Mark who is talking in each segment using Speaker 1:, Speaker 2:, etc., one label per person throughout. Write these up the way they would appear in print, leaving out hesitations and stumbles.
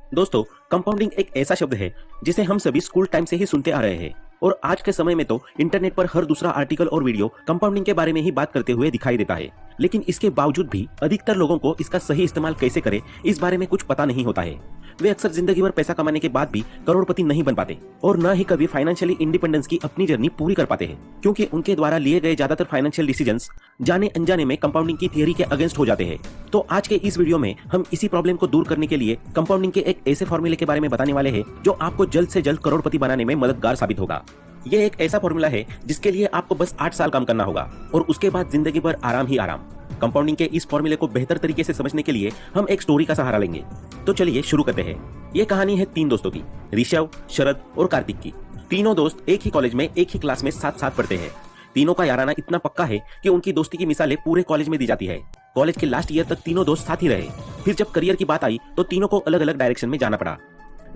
Speaker 1: दोस्तों, कंपाउंडिंग एक ऐसा शब्द है जिसे हम सभी स्कूल टाइम से ही सुनते आ रहे हैं और आज के समय में तो इंटरनेट पर हर दूसरा आर्टिकल और वीडियो कंपाउंडिंग के बारे में ही बात करते हुए दिखाई देता है। लेकिन इसके बावजूद भी अधिकतर लोगों को इसका सही इस्तेमाल कैसे करें इस बारे में कुछ पता नहीं होता है। वे अक्सर जिंदगी भर पैसा कमाने के बाद भी करोड़पति नहीं बन पाते और न ही कभी फाइनेंशियली इंडिपेंडेंस की अपनी जर्नी पूरी कर पाते हैं, क्योंकि उनके द्वारा लिए गए ज्यादातर फाइनेंशियल डिसीजंस जाने अनजाने में कंपाउंडिंग की थियरी के अगेंस्ट हो जाते हैं। तो आज के इस वीडियो में हम इसी प्रॉब्लम को दूर करने के लिए कंपाउंडिंग के एक ऐसे फॉर्मूले के बारे में बताने वाले हैं जो आपको जल्द से जल्द करोड़पति बनाने में मददगार साबित होगा। यह एक ऐसा फॉर्मूला है जिसके लिए आपको बस 8 साल काम करना होगा और उसके बाद जिंदगी भर आराम ही आराम। कंपाउंडिंग के इस फॉर्मूले को बेहतर तरीके से समझने के लिए हम एक स्टोरी का सहारा लेंगे। तो चलिए शुरू करते हैं। ये कहानी है 3 दोस्तों की, ऋषभ, शरद और कार्तिक की। तीनों दोस्त एक ही कॉलेज में एक ही क्लास में साथ साथ पढ़ते हैं। तीनों का याराना इतना पक्का है कि उनकी दोस्ती की मिसालें पूरे कॉलेज में दी जाती है। कॉलेज के लास्ट ईयर तक तीनों दोस्त साथ ही रहे। फिर जब करियर की बात आई तो तीनों को अलग अलग डायरेक्शन में जाना पड़ा।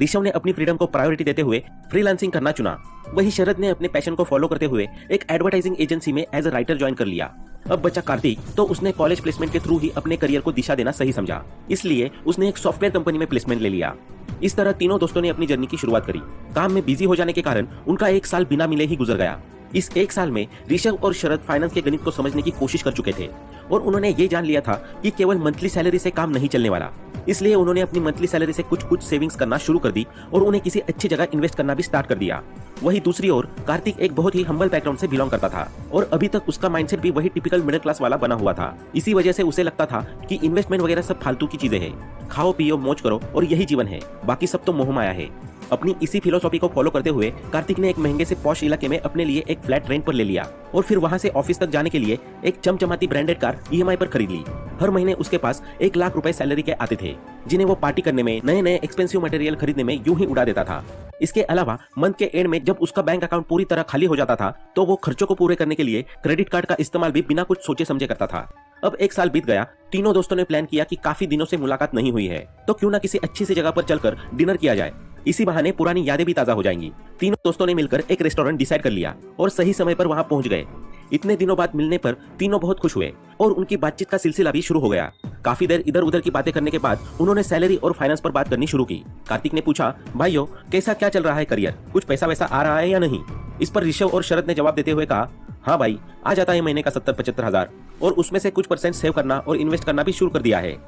Speaker 1: ऋषभ ने अपनी फ्रीडम को प्रायोरिटी देते हुए फ्रीलांसिंग करना चुना। वही शरद ने अपने पैशन को फॉलो करते हुए एक एडवर्टाइजिंग एजेंसी में एज अ राइटर ज्वाइन कर लिया। अब बचा कार्तिक, तो उसने कॉलेज प्लेसमेंट के थ्रू ही अपने करियर को दिशा देना सही समझा, इसलिए उसने एक सॉफ्टवेयर कंपनी में प्लेसमेंट ले लिया। इस तरह तीनों दोस्तों ने अपनी जर्नी की शुरुआत करी। काम में बिजी हो जाने के कारण उनका 1 साल बिना मिले ही गुजर गया। इस 1 साल में ऋषभ और शरद फाइनेंस के गणित को समझने की कोशिश कर चुके थे और उन्होंने ये जान लिया था कि केवल मंथली सैलरी से काम नहीं चलने वाला। इसलिए उन्होंने अपनी मंथली सैलरी से कुछ सेविंग्स करना शुरू कर दी और उन्हें किसी अच्छी जगह इन्वेस्ट करना भी स्टार्ट कर दिया। वही दूसरी ओर कार्तिक एक बहुत ही हम्बल बैकग्राउंड से बिलोंग करता था और अभी तक उसका माइंडसेट भी वही टिपिकल मिडिल क्लास वाला बना हुआ था। इसी वजह से उसे लगता था कि इन्वेस्टमेंट वगैरह सब फालतू की चीजें हैं, खाओ पियो मौज करो और यही जीवन है, बाकी सब तो मोह माया है। अपनी इसी फिलोसॉफी को फॉलो करते हुए कार्तिक ने एक महंगे से पॉश इलाके में अपने लिए एक फ्लैट रेंट पर ले लिया और फिर वहां से ऑफिस तक जाने के लिए एक चमचमाती ब्रांडेड कार ईएमआई पर खरीद ली। हर महीने उसके पास 1 लाख रुपए सैलरी के आते थे, जिन्हें वो पार्टी करने में, नए नए एक्सपेंसिव मटेरियल खरीदने में यूं ही उड़ा देता था। इसके अलावा मंथ के एंड में जब उसका बैंक अकाउंट पूरी तरह खाली हो जाता था तो वो खर्चों को पूरे करने के लिए क्रेडिट कार्ड का इस्तेमाल भी बिना कुछ सोचे समझे करता था। अब 1 साल बीत गया। तीनों दोस्तों ने प्लान किया कि काफी दिनों से मुलाकात नहीं हुई है, तो क्यों ना किसी अच्छी सी जगह पर चलकर डिनर किया जाए। इसी बहाने पुरानी यादें भी ताजा हो जाएंगी। तीनों दोस्तों ने मिलकर एक रेस्टोरेंट डिसाइड कर लिया और सही समय पर वहां पहुंच गए। इतने दिनों बाद मिलने पर तीनों बहुत खुश हुए और उनकी बातचीत का सिलसिला भी शुरू हो गया। काफी देर इधर उधर की बातें करने के बाद उन्होंने सैलरी और फाइनेंस पर बात करनी शुरू की। कार्तिक ने पूछा, भाइयों कैसा क्या चल रहा है करियर, कुछ पैसा वैसा आ रहा है या नहीं। इस पर ऋषभ और शरद ने जवाब देते हुए कहा, हाँ भाई, आ जाता है महीने का 70-75 हजार और उसमें से कुछ % सेव करना और इन्वेस्ट करना भी शुरू कर दिया है।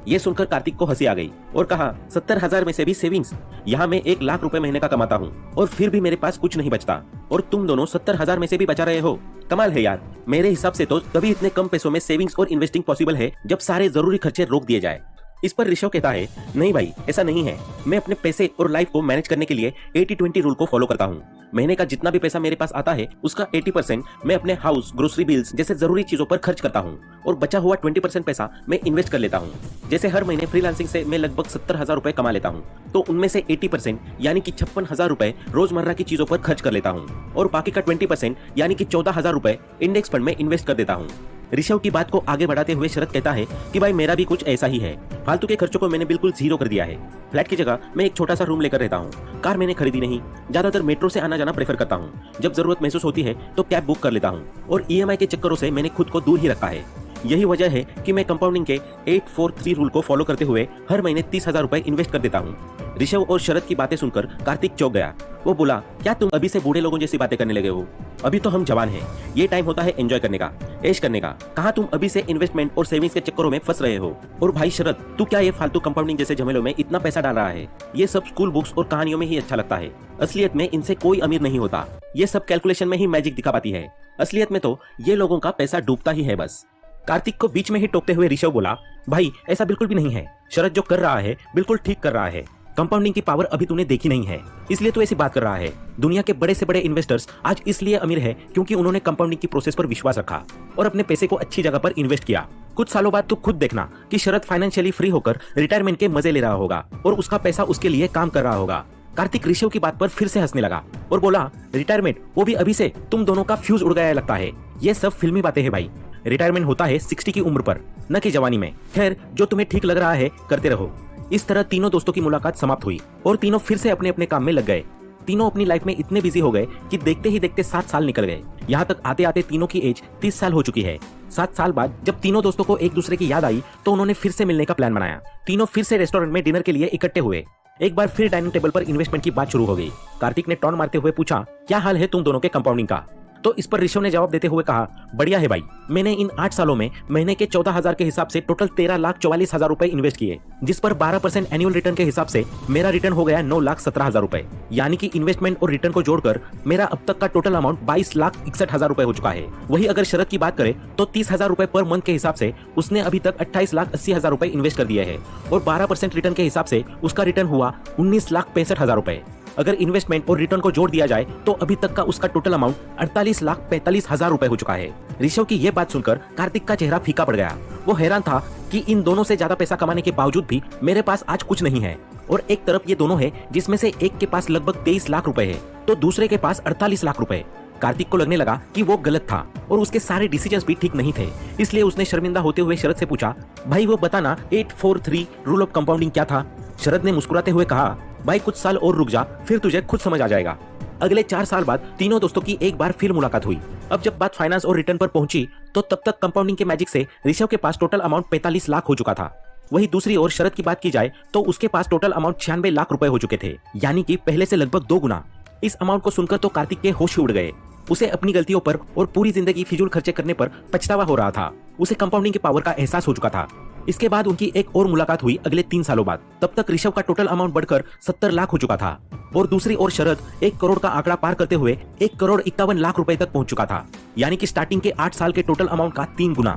Speaker 1: ये सुनकर कार्तिक को हंसी आ गई और कहा, 70,000 में से भी सेविंग्स? यहाँ मैं 1 लाख रुपए महीने का कमाता हूँ और फिर भी मेरे पास कुछ नहीं बचता और तुम दोनों 70,000 में से भी बचा रहे हो। कमाल है यार। मेरे हिसाब से तो तभी इतने कम पैसों में सेविंग्स और इन्वेस्टिंग पॉसिबल है जब सारे जरूरी खर्चे रोक दिए जाए। इस पर ऋषभ कहता है, नहीं भाई ऐसा नहीं है, मैं अपने पैसे और लाइफ को मैनेज करने के लिए 80-20 रूल को फॉलो करता हूँ। महीने का जितना भी पैसा मेरे पास आता है उसका 80% मैं अपने हाउस, ग्रोसरी बिल्स जैसे जरूरी चीजों पर खर्च करता हूँ और बचा हुआ 20% पैसा मैं इन्वेस्ट कर लेता हूँ। जैसे हर महीने फ्रीलांसिंग से मैं लगभग 70,000 रुपए कमा लेता हूँ, तो उनमें से 80% यानी कि 56,000 रुपए रोजमर्रा की चीजों पर खर्च कर लेता हूँ और बाकी का 20% यानी कि 14,000 रुपए इंडेक्स फंड में इन्वेस्ट कर देता हूँ। ऋषभ की बात को आगे बढ़ाते हुए शरद कहता है कि भाई मेरा भी कुछ ऐसा ही है। फालतू के खर्चों को मैंने बिल्कुल जीरो कर दिया है। फ्लैट की जगह मैं एक छोटा सा रूम लेकर रहता हूँ। कार मैंने खरीदी नहीं, ज्यादातर मेट्रो से आना जाना प्रेफर करता हूँ। जब जरूरत महसूस होती है तो कैब बुक कर लेता हूँ और ईएमआई के चक्करों से मैंने खुद को दूर ही रखा है। यही वजह है कि मैं कंपाउंडिंग के 8-4-3 रूल को फॉलो करते हुए हर महीने 30,000 रुपए इन्वेस्ट कर देता हूँ। ऋषभ और शरद की बातें सुनकर कार्तिक चौंक गया। वो बोला, क्या तुम अभी से बूढ़े लोगों जैसी बातें करने लगे हो? अभी तो हम जवान हैं, ये टाइम होता है एंजॉय करने का, ऐश करने का। कहाँ तुम अभी से इन्वेस्टमेंट और सेविंग्स के चक्करों में फंस रहे हो? और भाई शरद, तू क्या ये फालतू कंपाउंडिंग जैसे झमेलों में इतना पैसा डाल रहा है? ये सब स्कूल बुक्स और कहानियों में ही अच्छा लगता है, असलियत में इनसे कोई अमीर नहीं होता। ये सब कैलकुलेशन में ही मैजिक दिखा पाती है, असलियत में तो ये लोगों का पैसा डूबता ही है बस। कार्तिक को बीच में ही टोकते हुए ऋषभ बोला, भाई ऐसा बिल्कुल भी नहीं है, शरद जो कर रहा है बिल्कुल ठीक कर रहा है। कंपाउंडिंग की पावर अभी तूने देखी नहीं है, इसलिए तू ऐसी बात कर रहा है। दुनिया के बड़े से बड़े इन्वेस्टर्स आज इसलिए अमीर है क्योंकि उन्होंने कंपाउंडिंग की प्रोसेस पर विश्वास रखा और अपने पैसे को अच्छी जगह पर इन्वेस्ट किया। कुछ सालों बाद तू खुद देखना कि शरद फाइनेंशियली फ्री होकर रिटायरमेंट के मजे ले रहा होगा और उसका पैसा उसके लिए काम कर रहा होगा। कार्तिक ऋषभ की बात पर फिर से हंसने लगा और बोला, रिटायरमेंट वो भी अभी से? तुम दोनों का फ्यूज उड़ गया लगता है। ये सब फिल्मी बातें हैं भाई। रिटायरमेंट होता है 60 की उम्र पर, न कि जवानी में। खैर, जो तुम्हें ठीक लग रहा है करते रहो। इस तरह तीनों दोस्तों की मुलाकात समाप्त हुई और तीनों फिर से अपने अपने काम में लग गए। तीनों अपनी लाइफ में इतने बिजी हो गए कि देखते ही देखते 7 साल निकल गए। यहाँ तक आते आते तीनों की एज 30 साल हो चुकी है। 7 साल बाद जब तीनों दोस्तों को एक दूसरे की याद आई तो उन्होंने फिर से मिलने का प्लान बनाया। तीनों फिर से रेस्टोरेंट में डिनर के लिए इकट्ठे हुए। एक बार फिर डाइनिंग टेबल पर इन्वेस्टमेंट की बात शुरू हो गई। कार्तिक ने टॉन मारते हुए पूछा, क्या हाल है तुम दोनों के कंपाउंडिंग का? तो इस पर ऋषभ ने जवाब देते हुए कहा, बढ़िया है भाई, मैंने इन 8 सालों में महीने के 14,000 के हिसाब से टोटल 13,44,000 रुपए इन्वेस्ट किए, जिस पर 12% एनुअल रिटर्न के हिसाब से मेरा रिटर्न हो गया 9,17,000 रुपए। यानी कि इन्वेस्टमेंट और रिटर्न को जोड़कर मेरा अब तक का टोटल अमाउंट 22,61,000 रुपए हो चुका है। वही अगर शरद की बात करें तो 30,000 रुपए पर मंथ के हिसाब से उसने अभी तक 28,80,000 रुपए इन्वेस्ट कर दिए हैं और 12% रिटर्न के हिसाब से उसका रिटर्न हुआ 19,65,000 रुपए। अगर इन्वेस्टमेंट और रिटर्न को जोड़ दिया जाए तो अभी तक का उसका टोटल अमाउंट 48,45,000 रुपए हो चुका है। ऋषभ की यह बात सुनकर कार्तिक का चेहरा फीका पड़ गया। वो हैरान था कि इन दोनों से ज्यादा पैसा कमाने के बावजूद भी मेरे पास आज कुछ नहीं है। और एक तरफ ये दोनों है जिसमें से एक के पास लगभग 23 लाख रुपए है तो दूसरे के पास 48 लाख रुपए। कार्तिक को लगने लगा कि वो गलत था और उसके सारे डिसीजंस भी ठीक नहीं थे। इसलिए उसने शर्मिंदा होते हुए शरद से पूछा, भाई वो बताना 843 रूल ऑफ कंपाउंडिंग क्या था? शरद ने मुस्कुराते हुए कहा, भाई कुछ साल और रुक जा, फिर तुझे खुद समझ आ जाएगा। अगले 4 साल बाद तीनों दोस्तों की एक बार फिर मुलाकात हुई। अब जब बात फाइनेंस और रिटर्न पर पहुंची तो तब तक कंपाउंडिंग के मैजिक से ऋषभ के पास टोटल अमाउंट 45 लाख हो चुका था। वही दूसरी ओर शरद की बात की जाए तो उसके पास टोटल अमाउंट 96 लाख रुपए हो चुके थे, यानी कि पहले से लगभग 2 गुना। इस अमाउंट को सुनकर तो कार्तिक के होश ही उड़ गए। उसे अपनी गलतियों पर और पूरी जिंदगी फिजूल खर्चे करने पर पछतावा हो रहा था। उसे कंपाउंडिंग के पावर का एहसास हो चुका था। इसके बाद उनकी एक और मुलाकात हुई अगले 3 सालों बाद। तब तक ऋषभ का टोटल अमाउंट बढ़कर 70 लाख हो चुका था और दूसरी ओर शरद 1 करोड़ का आंकड़ा पार करते हुए 1,51,00,000 रुपए तक पहुंच चुका था, यानी कि स्टार्टिंग के 8 साल के टोटल अमाउंट का 3 गुना।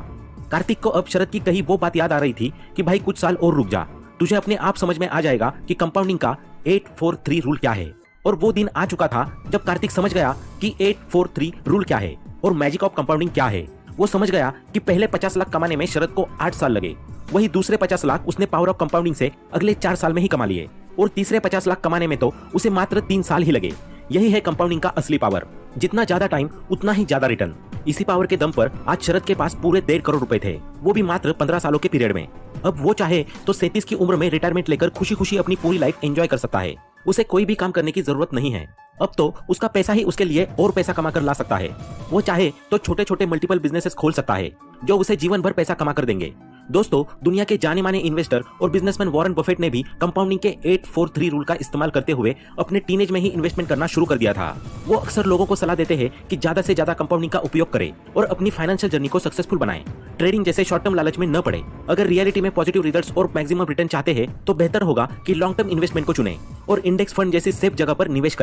Speaker 1: कार्तिक को अब शरद की कही वो बात याद आ रही थी कि भाई कुछ साल और रुक जा, तुझे अपने आप समझ में आ जाएगा कि कंपाउंडिंग का 843 रूल क्या है। और वो दिन आ चुका था जब कार्तिक समझ गया कि 843 रूल क्या है और मैजिक ऑफ कंपाउंडिंग क्या है। वो समझ गया कि पहले 50 लाख कमाने में शरद को 8 साल लगे, वही दूसरे 50 लाख उसने पावर ऑफ कंपाउंडिंग से अगले 4 साल में ही कमा लिए और तीसरे 50 लाख कमाने में तो उसे मात्र 3 साल ही लगे। यही है कंपाउंडिंग का असली पावर, जितना ज्यादा टाइम उतना ही ज्यादा रिटर्न। इसी पावर के दम पर आज शरद के पास पूरे 1.5 करोड़ रुपए थे, वो भी मात्र 15 सालों के पीरियड में। अब वो चाहे तो 37 की उम्र में रिटायरमेंट लेकर खुशी खुशी अपनी पूरी लाइफ एंजॉय कर सकता है। उसे कोई भी काम करने की जरूरत नहीं है। अब तो उसका पैसा ही उसके लिए और पैसा कमा कर ला सकता है। वो चाहे तो छोटे छोटे मल्टीपल बिजनेसेस खोल सकता है जो उसे जीवन भर पैसा कमा कर देंगे। दोस्तों, दुनिया के जाने माने इन्वेस्टर और बिजनेसमैन वॉरेन बफेट ने भी कंपाउंडिंग के 843 रूल का इस्तेमाल करते हुए अपने टीनेज में ही इन्वेस्टमेंट करना शुरू कर दिया था। वो अक्सर लोगों को सलाह देते हैं कि ज्यादा से ज्यादा कंपाउंडिंग का उपयोग करें और अपनी फाइनेंशियल जर्नी को सक्सेसफुल बनाएं। ट्रेडिंग जैसे शॉर्ट टर्म लालच में न पड़े। अगर रियलिटी में पॉजिटिव रिजल्ट्स और मैक्सिमम रिटर्न चाहते हैं तो बेहतर होगा कि लॉन्ग टर्म इन्वेस्टमेंट को चुनें और इंडेक्स फंड जैसी सेफ जगह पर निवेश करें।